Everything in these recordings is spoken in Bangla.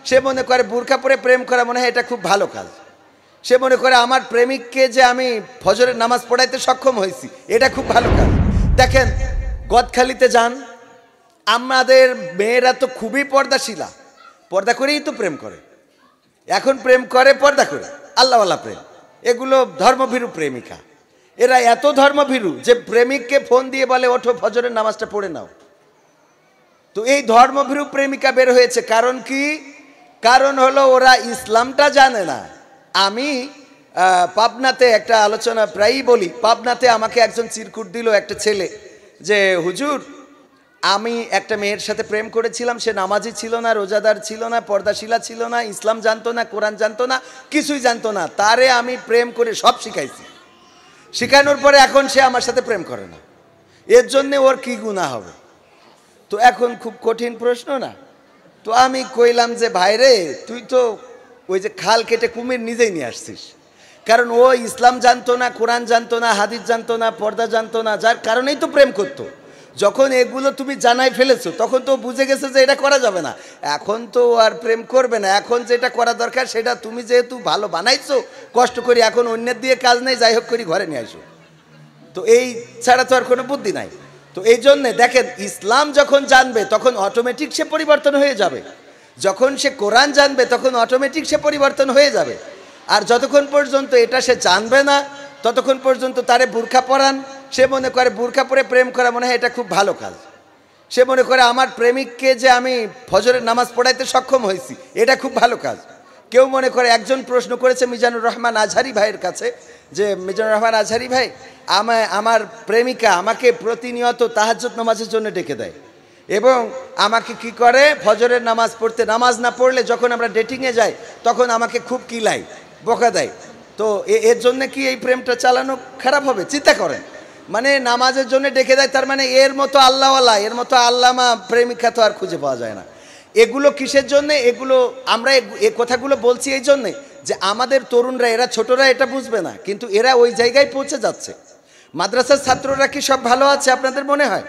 সে মনে করে বোরকা পরে প্রেম করা মনে হয় এটা খুব ভালো কাজ। সে মনে করে আমার প্রেমিককে যে আমি ফজরের নামাজ পড়াইতে সক্ষম হয়েছি এটা খুব ভালো কাজ। দেখেন গদখালিতে যান, আমাদের মেয়েরা তো খুবই পর্দাশীলা, পর্দা করেই তো প্রেম করে। এখন প্রেম করে পর্দা করে, আল্লাহওয়ালা প্রেম। এগুলো ধর্মভীরু প্রেমিকা, এরা এত ধর্মভীরু যে প্রেমিককে ফোন দিয়ে বলে ওঠো ফজরের নামাজটা পড়ে নাও। তো এই ধর্মভীরু প্রেমিকা বের হয়েছে, কারণ কি? কারণ হলো ওরা ইসলামটা জানে না। আমি পাবনাতে একটা আলোচনা প্রায়ই বলি, পাবনাতে আমাকে একজন চিরকুট দিল একটা ছেলে যে হুজুর আমি একটা মেয়ের সাথে প্রেম করেছিলাম, সে নামাজি ছিল না, রোজাদার ছিল না, পর্দাশীলা ছিল না, ইসলাম জানতো না, কোরআন জানতো না, কিছুই জানতো না। তারে আমি প্রেম করে সব শিখাইছি, শিখানোর পরে এখন সে আমার সাথে প্রেম করে না, এর জন্যে ওর কি গুনাহ হবে? তো এখন খুব কঠিন প্রশ্ন না? তো আমি কইলাম যে ভাইরে তুই তো ওই যে খাল কেটে কুমির নিজেই নিয়ে আসছিস, কারণ ও ইসলাম জানতো না, কোরআন জানতো না, হাদিস জানতো না, পর্দা জানতো না, যার কারণেই তো প্রেম করতো। যখন এগুলো তুমি জানাই ফেলেছো তখন তো বুঝে গেছে যে এটা করা যাবে না, এখন তো আর প্রেম করবে না। এখন যেটা করা দরকার সেটা তুমি যেহেতু ভালো বানাইছো কষ্ট করি, এখন অন্যের দিয়ে কাজ নেই, যাই হোক করি ঘরে নিয়ে আসো। তো এই ছাড়া তো আর কোনো বুদ্ধি নাই। তো এই জন্যে দেখেন ইসলাম যখন জানবে তখন অটোমেটিক সে পরিবর্তন হয়ে যাবে, যখন সে কোরআন জানবে তখন অটোমেটিক সে পরিবর্তন হয়ে যাবে। আর যতক্ষণ পর্যন্ত এটা সে জানবে না ততক্ষণ পর্যন্ত তারে বোরকা পরান, সে মনে করে বোরকা পরে প্রেম করা মনে হয় এটা খুব ভালো কাজ। সে মনে করে আমার প্রেমিককে যে আমি ফজরের নামাজ পড়াইতে সক্ষম হয়েছি এটা খুব ভালো কাজ। কেউ মনে করে, একজন প্রশ্ন করেছে মিজানুর রহমান আজহারি ভাইয়ের কাছে যে মিজানুর রহমান আজহারি ভাই, আমার প্রেমিকা আমাকে প্রতিনিয়ত তাহাজ্জুদ নামাজের জন্য ডেকে দেয় এবং আমাকে কি করে ফজরের নামাজ পড়তে, নামাজ না পড়লে যখন আমরা ডেটিংয়ে যাই তখন আমাকে খুব কিলাই বকা দেয়। তো এর জন্য কি এই প্রেমটা চালানো খারাপ হবে? চিন্তা করেন, মানে নামাজের জন্য ডেকে দেয়, তার মানে এর মতো আল্লাহওয়ালা, এর মতো আল্লামা প্রেমিকা তো আর খুঁজে পাওয়া যায় না। এগুলো কিসের জন্যে? এগুলো আমরা এই কথাগুলো বলছি এই জন্যে যে আমাদের তরুণরা, এরা ছোটরা এটা বুঝবে না, কিন্তু এরা ওই জায়গায় পৌঁছে যাচ্ছে। মাদ্রাসার ছাত্ররা কি সব ভালো আছে আপনাদের মনে হয়?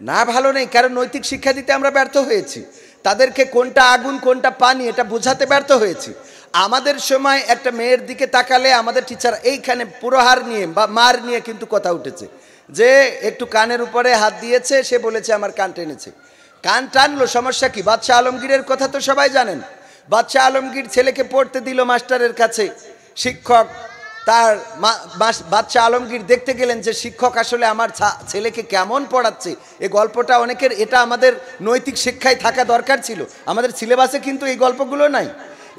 না, ভালো নেই, কারণ নৈতিক শিক্ষা দিতে আমরা ব্যর্থ হয়েছি। তাদেরকে কোনটা আগুন কোনটা পানি এটা বোঝাতে ব্যর্থ হয়েছি। আমাদের সময় একটা মেয়ের দিকে তাকালে আমাদের টিচার এইখানে পুরোহার নিয়ে বা মার নিয়ে কিন্তু কথা উঠেছে যে একটু কানের উপরে হাত দিয়েছে, সে বলেছে আমার কান টেনেছে। কান টানলো, সমস্যা কি? বাদশাহ আলমগীরের কথা তো সবাই জানেন। বাদশাহ আলমগীর ছেলেকে পড়তে দিল মাস্টারের কাছে, শিক্ষক তার বাদশাহ আলমগীর দেখতে গেলেন যে শিক্ষক আসলে আমার ছেলেকে কেমন পড়াচ্ছে। এই গল্পটা অনেকের, এটা আমাদের নৈতিক শিক্ষায় থাকা দরকার ছিল, আমাদের সিলেবাসে কিন্তু এই গল্পগুলো নাই।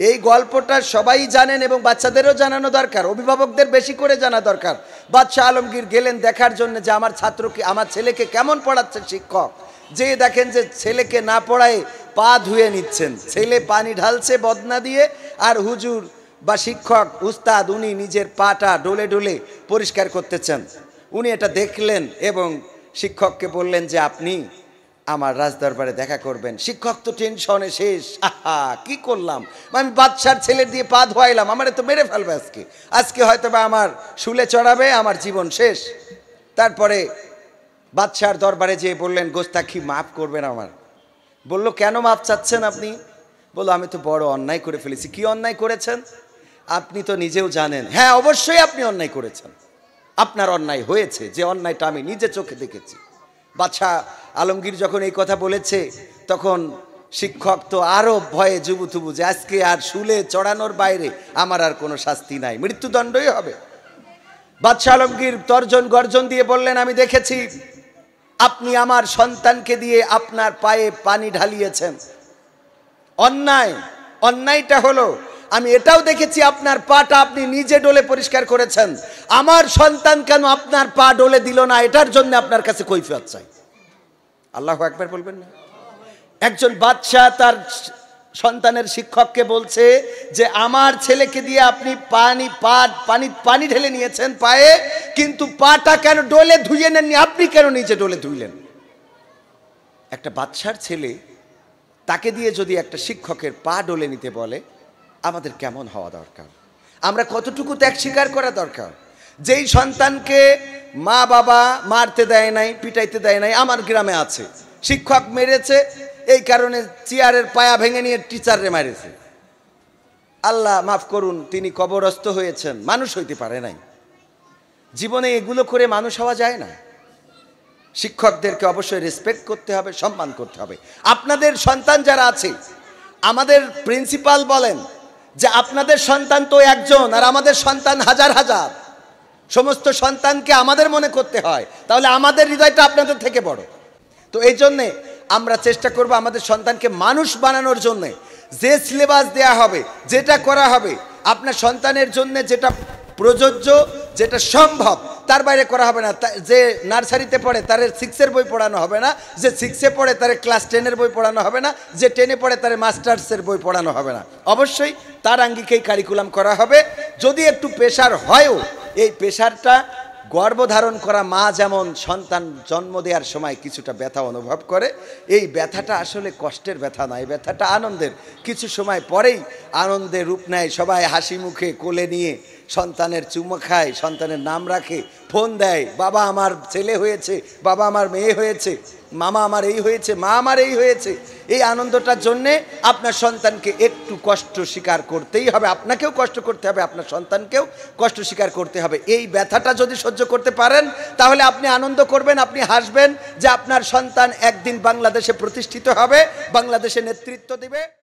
এই গল্পটা সবাই জানেন এবং বাচ্চাদেরও জানানো দরকার, অভিভাবকদের বেশি করে জানা দরকার। বাদশাহ আলমগীর গেলেন দেখার জন্য যে আমার ছাত্রকে, আমার ছেলেকে কেমন পড়াচ্ছে শিক্ষক। যে দেখেন যে ছেলেকে না পড়ায় পা ধুয়ে নিচ্ছেন, ছেলে পানি ঢালছে বদনা দিয়ে, আর হুজুর বা শিক্ষক উস্তাদ উনি নিজের পাটা ডলে ডলে পরিষ্কার করতেছেন। উনি এটা দেখলেন এবং শিক্ষককে বললেন যে আপনি আমার রাজদরবারে দেখা করবেন। শিক্ষক তো টেনশনে শেষ, আহা কি করলাম, আমি বাদশার ছেলের দিয়ে পা ধোয়াইলাম, আমারে তো মেরে ফেলবে আজকে হয়তো বা আমার শুলে চড়াবে, আমার জীবন শেষ। তারপরে বাদশার দরবারে যেয়ে বললেন গোস্তাখি মাফ করবেন আমার। বলল কেন মাফ চাচ্ছেন আপনি? বলল আমি তো বড় অন্যায় করে ফেলেছি। কি অন্যায় করেছেন? আপনি তো নিজেও জানেন। হ্যাঁ অবশ্যই আপনি অন্যায় করেছেন, আপনার অন্যায় হয়েছে, যে অন্যায়টা আমি নিজে চোখে দেখেছি। বাদশাহ আলমগীর যখন এই কথা বলেছে তখন শিক্ষক তো আরো ভয়ে জুবুথুবু যে আজকে আর শুলে চড়ানোর বাইরে আমার আর কোনো শাস্তি নাই, মৃত্যুদণ্ডই হবে। বাদশাহ আলমগীর তর্জন গর্জন দিয়ে বললেন আমি দেখেছি আপনি আমার সন্তানকে দিয়ে আপনার পায়ে পানি ঢালিয়েছেন, অন্যায়টা হলো আমি এটাও দেখেছি আপনার পাটা আপনি নিজে ডলে পরিষ্কার করেছেন, আমার সন্তান কেন আপনার পা ডলে দিল না, এটার জন্য আপনার কাছে কৈফিয়ত চাই। আল্লাহু আকবার বলবেন না? একজন বাদশা তার সন্তানের শিক্ষককে বলছে যে আমার ছেলেকে দিয়ে আপনি পানি ঢেলে নিয়েছেন পায়ে, কিন্তু পাটা কেন ডলে ধুইয়ে নেননি, আপনি কেন নিজে ডলে ধুইলেন? একটা বাদশার ছেলে, তাকে দিয়ে যদি একটা শিক্ষকের পা ডলে নিতে বলে আমাদের কেমন হওয়া দরকার? আমরা কতটুকু ত্যাগ স্বীকার করা দরকার? যেই সন্তানকে মা বাবা মারতে দেয় নাই, পিটাইতে দেয় নাই, আমার গ্রামে আছে, শিক্ষক মেরেছে, এই কারণে চেয়ারের পায়া ভেঙে নিয়ে টিচাররে মারেছে। আল্লাহ মাফ করুন, তিনি কবরস্থ হয়েছেন, মানুষ হইতে পারে নাই। জীবনে এগুলো করে মানুষ হওয়া যায় না। শিক্ষকদেরকে অবশ্যই রেসপেক্ট করতে হবে, সম্মান করতে হবে। আপনাদের সন্তান যারা আছে, আমাদের প্রিন্সিপাল বলেন যে আপনাদের সন্তান তো একজন আর আমাদের সন্তান হাজার হাজার। সমস্ত সন্তানকে আমাদের মনে করতে হয়, তাহলে আমাদের হৃদয়টা আপনাদের থেকে বড়। তো এই জন্যে আমরা চেষ্টা করব আমাদের সন্তানকে মানুষ বানানোর জন্যে। যে সিলেবাস দেয়া হবে, যেটা করা হবে আপনার সন্তানের জন্য, যেটা প্রযোজ্য, যেটা সম্ভব, তার বাইরে করা হবে না। যে নার্সারিতে পড়ে তার 6-এর বই পড়ানো হবে না, যে 6-এ পড়ে তার ক্লাস 10-এর বই পড়ানো হবে না, যে 10-এ পড়ে তার মাস্টার্সের বই পড়ানো হবে না। অবশ্যই তার আঙ্গিকেই কারিকুলাম করা হবে। যদি একটু প্রেশার হয়ও, এই প্রেশারটা গর্ভধারণ করা মা যেমন সন্তান জন্ম দেওয়ার সময় কিছুটা ব্যথা অনুভব করে, এই ব্যথাটা আসলে কষ্টের ব্যথা নয়, এই ব্যথাটা আনন্দের। কিছু সময় পরেই আনন্দের রূপ নেয়। সবাই হাসি মুখে কোলে নিয়ে সন্তানের চুমো খায়, সন্তানের নাম রাখে, ফোন দেয়, বাবা আমার ছেলে হয়েছে, বাবা আমার মেয়ে হয়েছে, মামা আমার এই হয়েছে, মা আমার এই হয়েছে। এই আনন্দটার জন্যে আপনার সন্তানকে একটু কষ্ট স্বীকার করতেই হবে, আপনাকেও কষ্ট করতে হবে, আপনার সন্তানকেও কষ্ট স্বীকার করতে হবে। এই ব্যথাটা যদি সহ্য করতে পারেন, তাহলে আপনি আনন্দ করবেন, আপনি হাসবেন যে আপনার সন্তান একদিন বাংলাদেশে প্রতিষ্ঠিত হবে, বাংলাদেশে নেতৃত্ব দিবে।